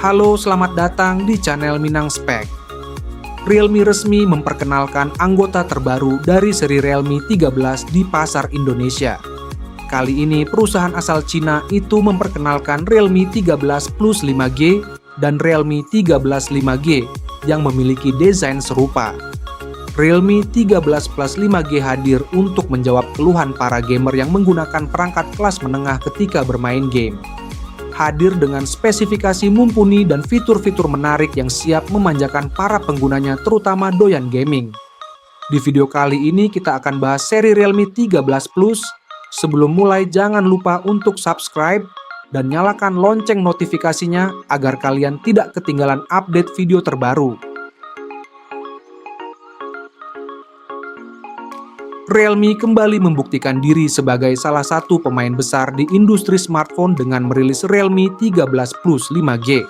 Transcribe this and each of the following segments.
Halo, selamat datang di channel Minang Spek. Realme resmi memperkenalkan anggota terbaru dari seri Realme 13 di pasar Indonesia. Kali ini perusahaan asal Cina itu memperkenalkan Realme 13 Plus 5G dan Realme 13 5G yang memiliki desain serupa. Realme 13 Plus 5G hadir untuk menjawab keluhan para gamer yang menggunakan perangkat kelas menengah ketika bermain game. Hadir dengan spesifikasi mumpuni dan fitur-fitur menarik yang siap memanjakan para penggunanya terutama doyan gaming. Di video kali ini kita akan bahas seri Realme 13 Plus. Sebelum mulai jangan lupa untuk subscribe dan nyalakan lonceng notifikasinya agar kalian tidak ketinggalan update video terbaru. Realme kembali membuktikan diri sebagai salah satu pemain besar di industri smartphone dengan merilis Realme 13 Plus 5G.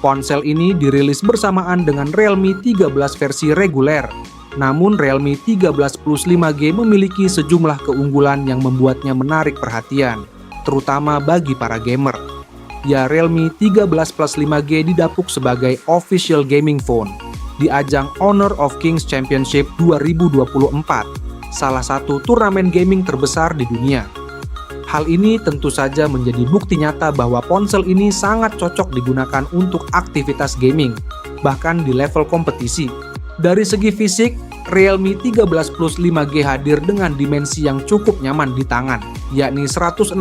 Ponsel ini dirilis bersamaan dengan Realme 13 versi reguler. Namun Realme 13 Plus 5G memiliki sejumlah keunggulan yang membuatnya menarik perhatian, terutama bagi para gamer. Ya, Realme 13 Plus 5G didapuk sebagai official gaming phone di ajang Honor of Kings Championship 2024. Salah satu turnamen gaming terbesar di dunia. Hal ini tentu saja menjadi bukti nyata bahwa ponsel ini sangat cocok digunakan untuk aktivitas gaming, bahkan di level kompetisi. Dari segi fisik, Realme 13 Plus 5G hadir dengan dimensi yang cukup nyaman di tangan, yakni 161,7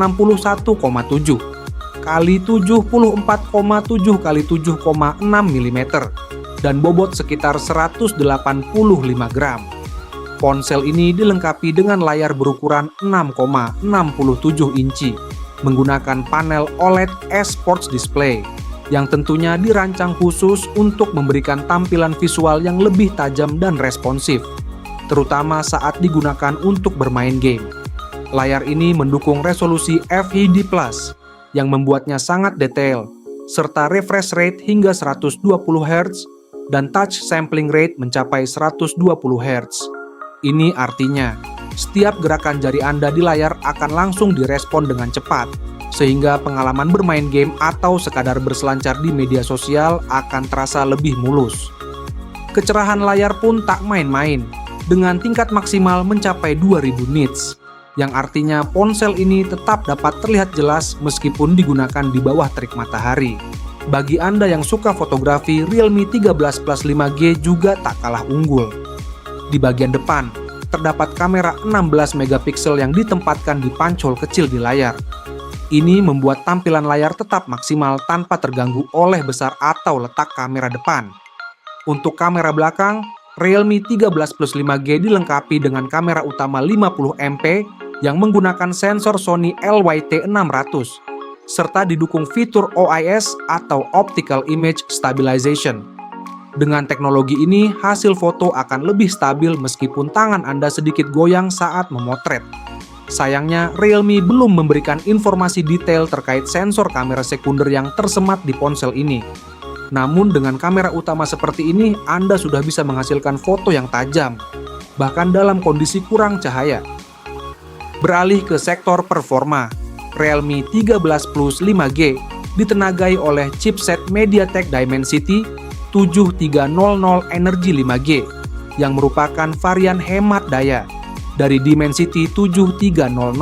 kali 74,7 kali 7,6 mm dan bobot sekitar 185 gram. Ponsel ini dilengkapi dengan layar berukuran 6,67 inci, menggunakan panel OLED S-Sports Display, yang tentunya dirancang khusus untuk memberikan tampilan visual yang lebih tajam dan responsif, terutama saat digunakan untuk bermain game. Layar ini mendukung resolusi FHD+, yang membuatnya sangat detail, serta refresh rate hingga 120 Hz dan touch sampling rate mencapai 120 Hz. Ini artinya, setiap gerakan jari Anda di layar akan langsung direspon dengan cepat, sehingga pengalaman bermain game atau sekadar berselancar di media sosial akan terasa lebih mulus. Kecerahan layar pun tak main-main, dengan tingkat maksimal mencapai 2000 nits, yang artinya ponsel ini tetap dapat terlihat jelas meskipun digunakan di bawah terik matahari. Bagi Anda yang suka fotografi, Realme 13 Plus 5G juga tak kalah unggul. Di bagian depan, terdapat kamera 16 megapiksel yang ditempatkan di pancol kecil di layar. Ini membuat tampilan layar tetap maksimal tanpa terganggu oleh besar atau letak kamera depan. Untuk kamera belakang, Realme 13 Plus 5G dilengkapi dengan kamera utama 50MP yang menggunakan sensor Sony LYT600, serta didukung fitur OIS atau Optical Image Stabilization. Dengan teknologi ini, hasil foto akan lebih stabil meskipun tangan Anda sedikit goyang saat memotret. Sayangnya, Realme belum memberikan informasi detail terkait sensor kamera sekunder yang tersemat di ponsel ini. Namun dengan kamera utama seperti ini, Anda sudah bisa menghasilkan foto yang tajam, bahkan dalam kondisi kurang cahaya. Beralih ke sektor performa, Realme 13 Plus 5G ditenagai oleh chipset MediaTek Dimensity 7300 Energy 5G yang merupakan varian hemat daya dari Dimensity 7300.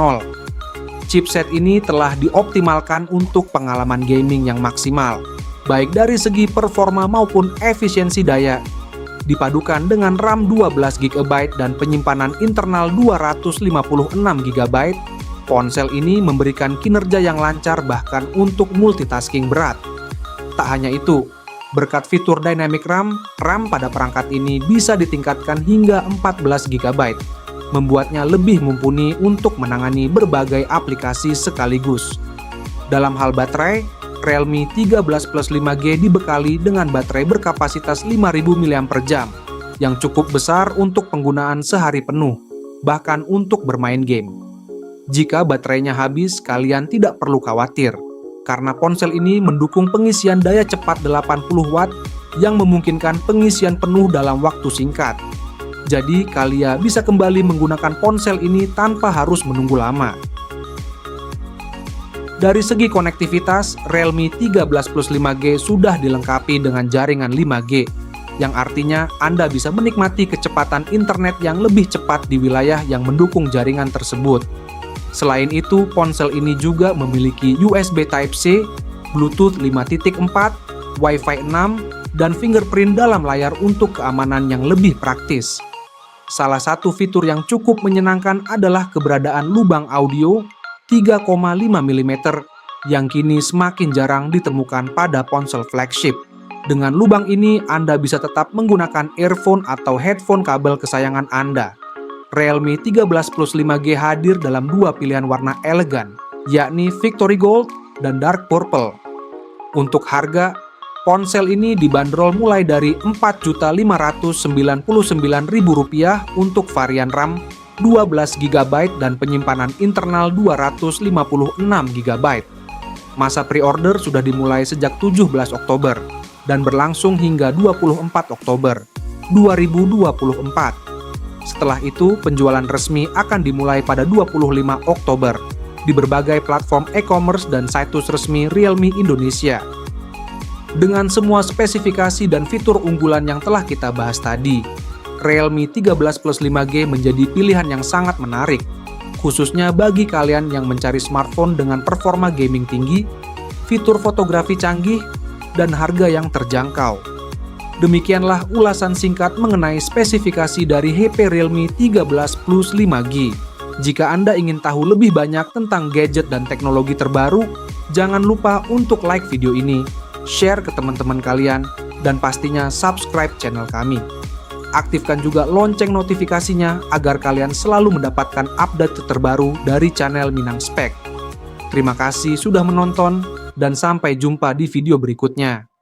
Chipset ini telah dioptimalkan untuk pengalaman gaming yang maksimal, baik dari segi performa maupun efisiensi daya. Dipadukan dengan RAM 12 GB dan penyimpanan internal 256 GB, ponsel ini memberikan kinerja yang lancar bahkan untuk multitasking berat. Tak hanya itu, berkat fitur Dynamic RAM, RAM pada perangkat ini bisa ditingkatkan hingga 14 GB, membuatnya lebih mumpuni untuk menangani berbagai aplikasi sekaligus. Dalam hal baterai, Realme 13 Plus 5G dibekali dengan baterai berkapasitas 5000 mAh yang cukup besar untuk penggunaan sehari penuh, bahkan untuk bermain game. Jika baterainya habis, kalian tidak perlu khawatir, karena ponsel ini mendukung pengisian daya cepat 80 Watt yang memungkinkan pengisian penuh dalam waktu singkat. Jadi kalian bisa kembali menggunakan ponsel ini tanpa harus menunggu lama. Dari segi konektivitas, Realme 13 Plus 5G sudah dilengkapi dengan jaringan 5G, yang artinya Anda bisa menikmati kecepatan internet yang lebih cepat di wilayah yang mendukung jaringan tersebut. Selain itu, ponsel ini juga memiliki USB Type-C, Bluetooth 5.4, Wi-Fi 6, dan fingerprint dalam layar untuk keamanan yang lebih praktis. Salah satu fitur yang cukup menyenangkan adalah keberadaan lubang audio 3,5 mm yang kini semakin jarang ditemukan pada ponsel flagship. Dengan lubang ini, Anda bisa tetap menggunakan earphone atau headphone kabel kesayangan Anda. Realme 13 Plus 5G hadir dalam dua pilihan warna elegan, yakni Victory Gold dan Dark Purple. Untuk harga, ponsel ini dibanderol mulai dari Rp4.599.000 untuk varian RAM 12 GB dan penyimpanan internal 256 GB. Masa pre-order sudah dimulai sejak 17 Oktober dan berlangsung hingga 24 Oktober 2024. Setelah itu, penjualan resmi akan dimulai pada 25 Oktober di berbagai platform e-commerce dan situs resmi Realme Indonesia. Dengan semua spesifikasi dan fitur unggulan yang telah kita bahas tadi, Realme 13 Plus 5G menjadi pilihan yang sangat menarik, khususnya bagi kalian yang mencari smartphone dengan performa gaming tinggi, fitur fotografi canggih, dan harga yang terjangkau. Demikianlah ulasan singkat mengenai spesifikasi dari HP Realme 13 Plus 5G. Jika Anda ingin tahu lebih banyak tentang gadget dan teknologi terbaru, jangan lupa untuk like video ini, share ke teman-teman kalian, dan pastinya subscribe channel kami. Aktifkan juga lonceng notifikasinya agar kalian selalu mendapatkan update terbaru dari channel Minang Spek. Terima kasih sudah menonton, dan sampai jumpa di video berikutnya.